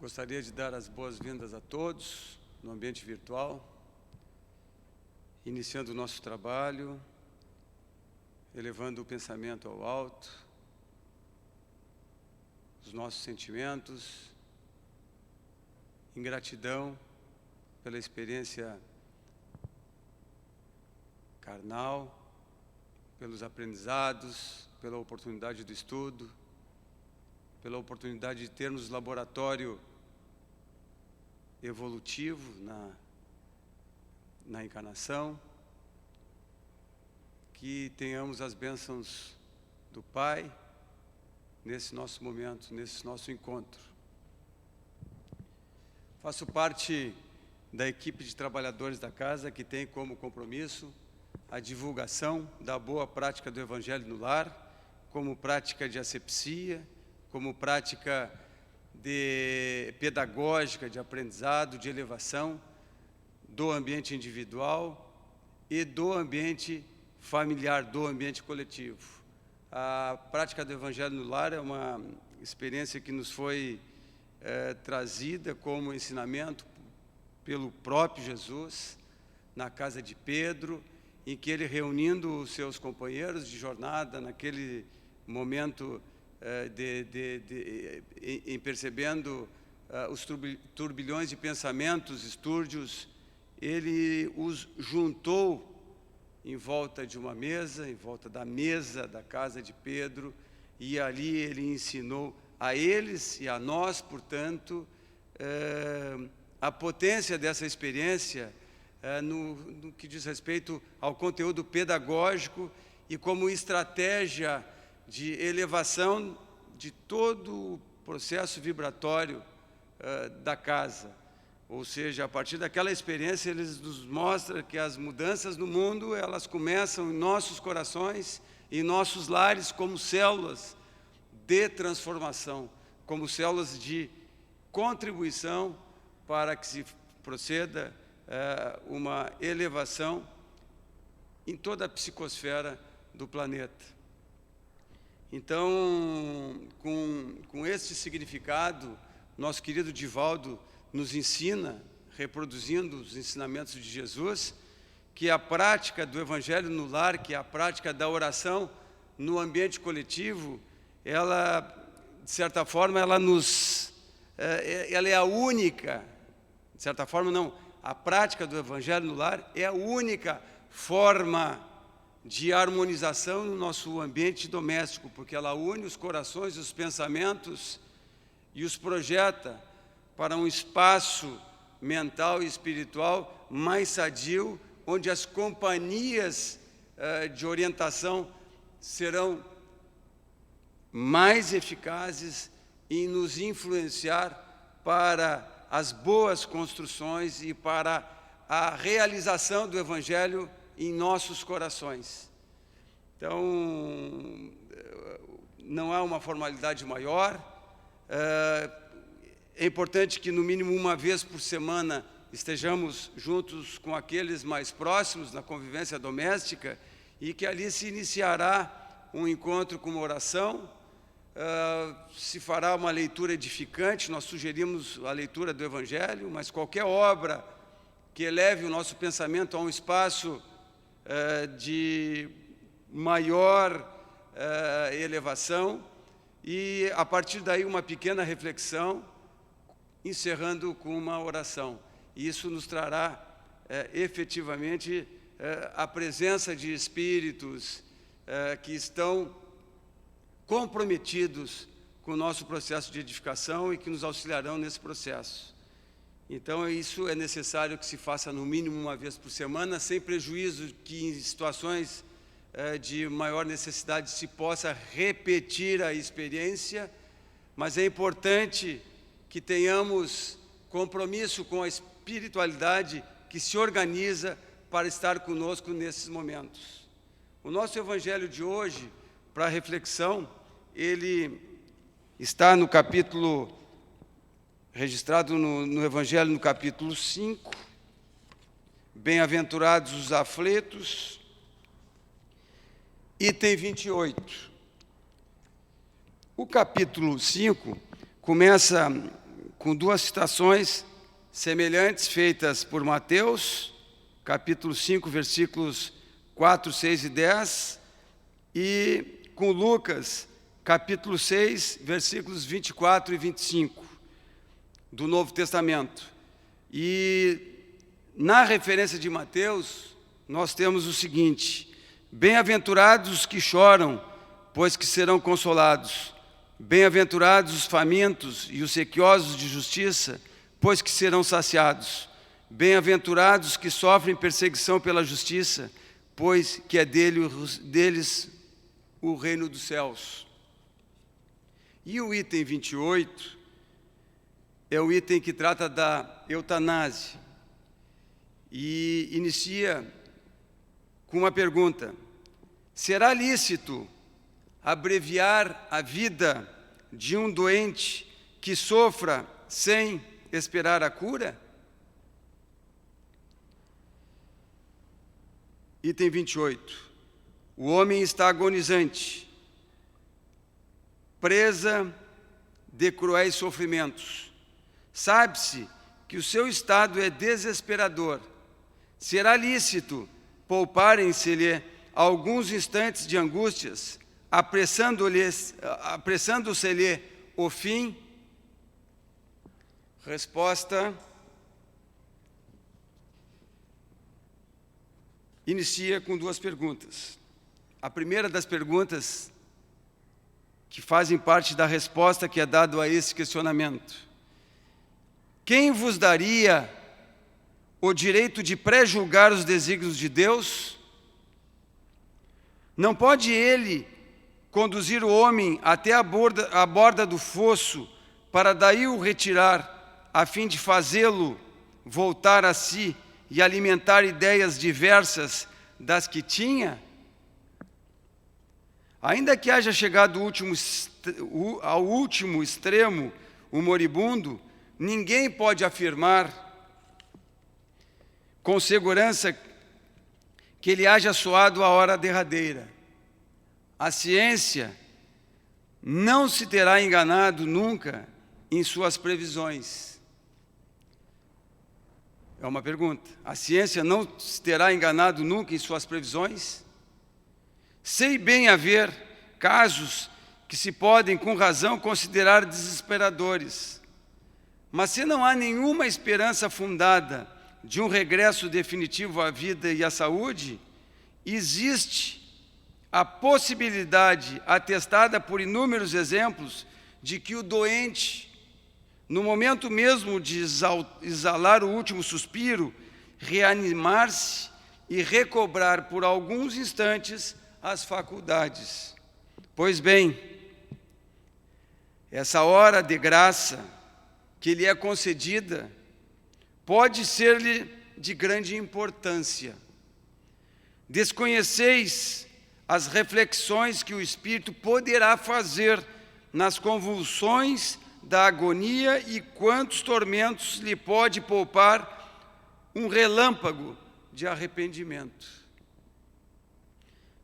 Gostaria de dar as boas-vindas a todos no ambiente virtual, iniciando o nosso trabalho, elevando o pensamento ao alto, os nossos sentimentos, em gratidão pela experiência carnal, pelos aprendizados, pela oportunidade do estudo, pela oportunidade de termos laboratório evolutivo na encarnação, que tenhamos as bênçãos do Pai nesse nosso momento, nesse nosso encontro. Faço parte da equipe de trabalhadores da casa que tem como compromisso a divulgação da boa prática do Evangelho no lar, como prática de asepsia, como prática pedagógica, de aprendizado, de elevação do ambiente individual e do ambiente familiar, do ambiente coletivo. A prática do Evangelho no lar é uma experiência que nos foi trazida como ensinamento pelo próprio Jesus, na casa de Pedro, em que ele, reunindo os seus companheiros de jornada, naquele momento em percebendo os turbilhões de pensamentos estúrdios, ele os juntou em volta de uma mesa, em volta da mesa da casa de Pedro, e ali ele ensinou a eles e a nós, portanto, a potência dessa experiência no que diz respeito ao conteúdo pedagógico e como estratégia de elevação de todo o processo vibratório da casa. Ou seja, a partir daquela experiência, eles nos mostram que as mudanças no mundo, elas começam em nossos corações, em nossos lares, como células de transformação, como células de contribuição para que se proceda uma elevação em toda a psicosfera do planeta. Então, com este significado, nosso querido Divaldo nos ensina, reproduzindo os ensinamentos de Jesus, que a prática do Evangelho no lar, que é a prática da oração no ambiente coletivo, ela, de certa forma, ela é a única, de certa forma não, a prática do Evangelho no lar é a única forma de harmonização no nosso ambiente doméstico, porque ela une os corações, os pensamentos e os projeta para um espaço mental e espiritual mais sadio, onde as companhias de orientação serão mais eficazes em nos influenciar para as boas construções e para a realização do Evangelho em nossos corações. Então, não há uma formalidade maior. É importante que, no mínimo, uma vez por semana, estejamos juntos com aqueles mais próximos na convivência doméstica e que ali se iniciará um encontro com uma oração, se fará uma leitura edificante. Nós sugerimos a leitura do Evangelho, mas qualquer obra que eleve o nosso pensamento a um espaço de maior elevação, e a partir daí uma pequena reflexão, encerrando com uma oração. E isso nos trará efetivamente a presença de espíritos que estão comprometidos com o nosso processo de edificação e que nos auxiliarão nesse processo. Então, isso é necessário que se faça no mínimo uma vez por semana, sem prejuízo que em situações de maior necessidade se possa repetir a experiência, mas é importante que tenhamos compromisso com a espiritualidade que se organiza para estar conosco nesses momentos. O nosso Evangelho de hoje, para reflexão, ele está no capítulo, registrado no Evangelho no capítulo 5, Bem-aventurados os aflitos, item 28. O capítulo 5 começa com duas citações semelhantes feitas por Mateus, capítulo 5, versículos 4, 6 e 10, e com Lucas, capítulo 6, versículos 24 e 25, do Novo Testamento. E na referência de Mateus, nós temos o seguinte: bem-aventurados os que choram, pois que serão consolados. Bem-aventurados os famintos e os sequiosos de justiça, pois que serão saciados. Bem-aventurados os que sofrem perseguição pela justiça, pois que é deles o reino dos céus. E o item 28 é o item que trata da eutanásia e inicia com uma pergunta: será lícito abreviar a vida de um doente que sofra sem esperar a cura? Item 28. O homem está agonizante, presa de cruéis sofrimentos. Sabe-se que o seu estado é desesperador. Será lícito pouparem-se-lhe alguns instantes de angústias, apressando-se-lhe o fim? Resposta inicia com duas perguntas. A primeira das perguntas, que fazem parte da resposta que é dada a esse questionamento: quem vos daria o direito de pré-julgar os desígnios de Deus? Não pode ele conduzir o homem até a borda do fosso, para daí o retirar, a fim de fazê-lo voltar a si e alimentar ideias diversas das que tinha? Ainda que haja chegado ao último extremo, o moribundo, ninguém pode afirmar com segurança que ele haja soado a hora derradeira. A ciência não se terá enganado nunca em suas previsões. É uma pergunta. A ciência não se terá enganado nunca em suas previsões? Sei bem haver casos que se podem, com razão, considerar desesperadores. Mas se não há nenhuma esperança fundada de um regresso definitivo à vida e à saúde, existe a possibilidade, atestada por inúmeros exemplos, de que o doente, no momento mesmo de exalar o último suspiro, reanimar-se e recobrar por alguns instantes as faculdades. Pois bem, essa hora de graça que lhe é concedida pode ser-lhe de grande importância. Desconheceis as reflexões que o Espírito poderá fazer nas convulsões da agonia e quantos tormentos lhe pode poupar um relâmpago de arrependimento.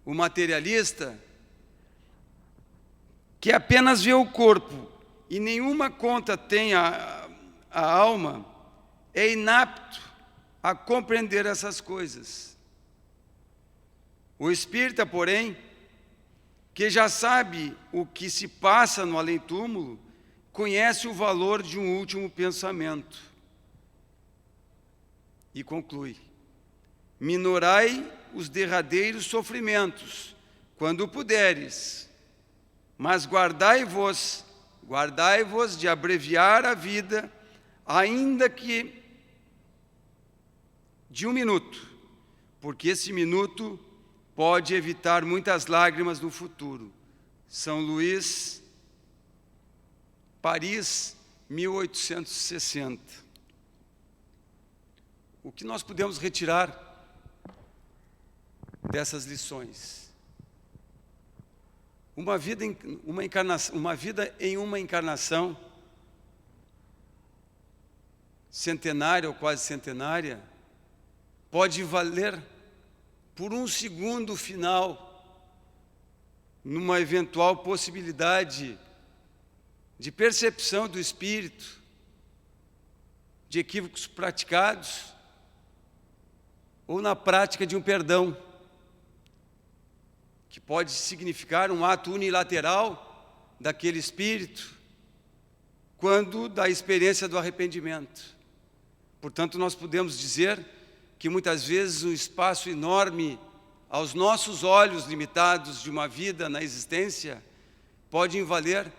O materialista, que apenas vê o corpo e nenhuma conta tem a alma, é inapto a compreender essas coisas. O espírita, porém, que já sabe o que se passa no além-túmulo, conhece o valor de um último pensamento. E conclui: minorai os derradeiros sofrimentos, quando puderes, mas guardai-vos de abreviar a vida, ainda que de um minuto, porque esse minuto pode evitar muitas lágrimas no futuro. São Luís, Paris, 1860. O que nós podemos retirar dessas lições? Uma vida em uma encarnação centenária ou quase centenária pode valer por um segundo final, numa eventual possibilidade de percepção do espírito, de equívocos praticados ou na prática de um perdão, que pode significar um ato unilateral daquele espírito, quando da experiência do arrependimento. Portanto, nós podemos dizer que muitas vezes um espaço enorme aos nossos olhos limitados de uma vida na existência pode valer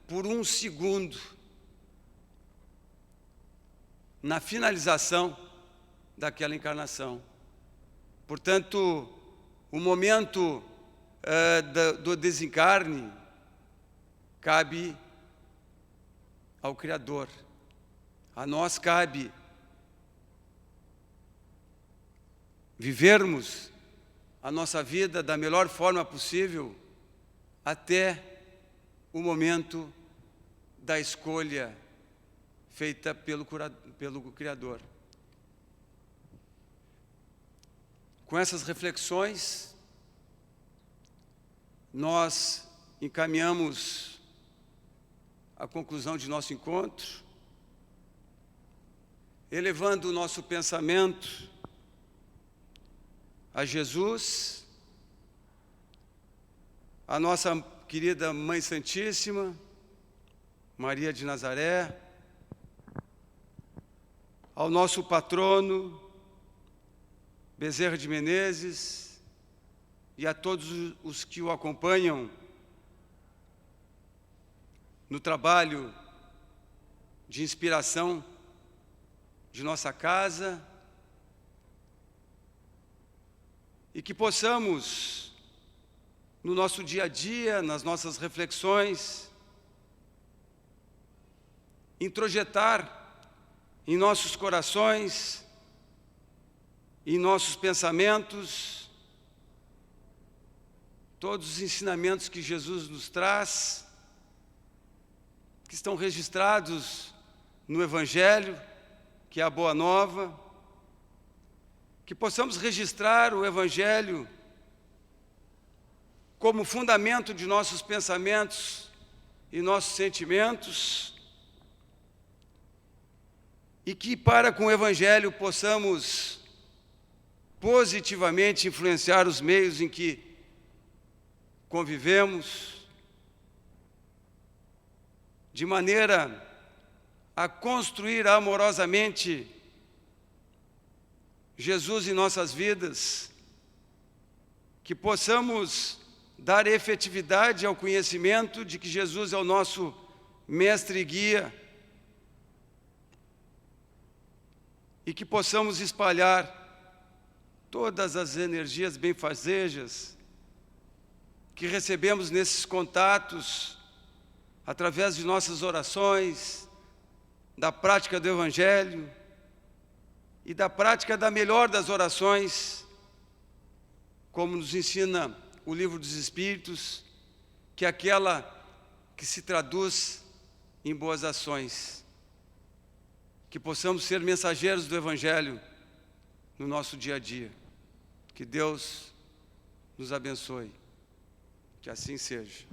por um segundo na finalização daquela encarnação. Portanto, o momento do desencarne cabe ao Criador. A nós cabe vivermos a nossa vida da melhor forma possível até o momento da escolha feita pelo Criador. Com essas reflexões, nós encaminhamos a conclusão de nosso encontro, elevando o nosso pensamento a Jesus, a nossa querida Mãe Santíssima, Maria de Nazaré, ao nosso patrono, Bezerra de Menezes, e a todos os que o acompanham no trabalho de inspiração de nossa casa, e que possamos, no nosso dia a dia, nas nossas reflexões, introjetar em nossos corações, em nossos pensamentos, todos os ensinamentos que Jesus nos traz, que estão registrados no Evangelho, que é a Boa Nova, que possamos registrar o Evangelho como fundamento de nossos pensamentos e nossos sentimentos, e que para com o Evangelho possamos positivamente influenciar os meios em que convivemos, de maneira a construir amorosamente Jesus em nossas vidas, que possamos dar efetividade ao conhecimento de que Jesus é o nosso mestre e guia, e que possamos espalhar todas as energias benfazejas que recebemos nesses contatos, através de nossas orações, da prática do Evangelho e da prática da melhor das orações, como nos ensina o Livro dos Espíritos, que é aquela que se traduz em boas ações. Que possamos ser mensageiros do Evangelho no nosso dia a dia. Que Deus nos abençoe. Que assim seja.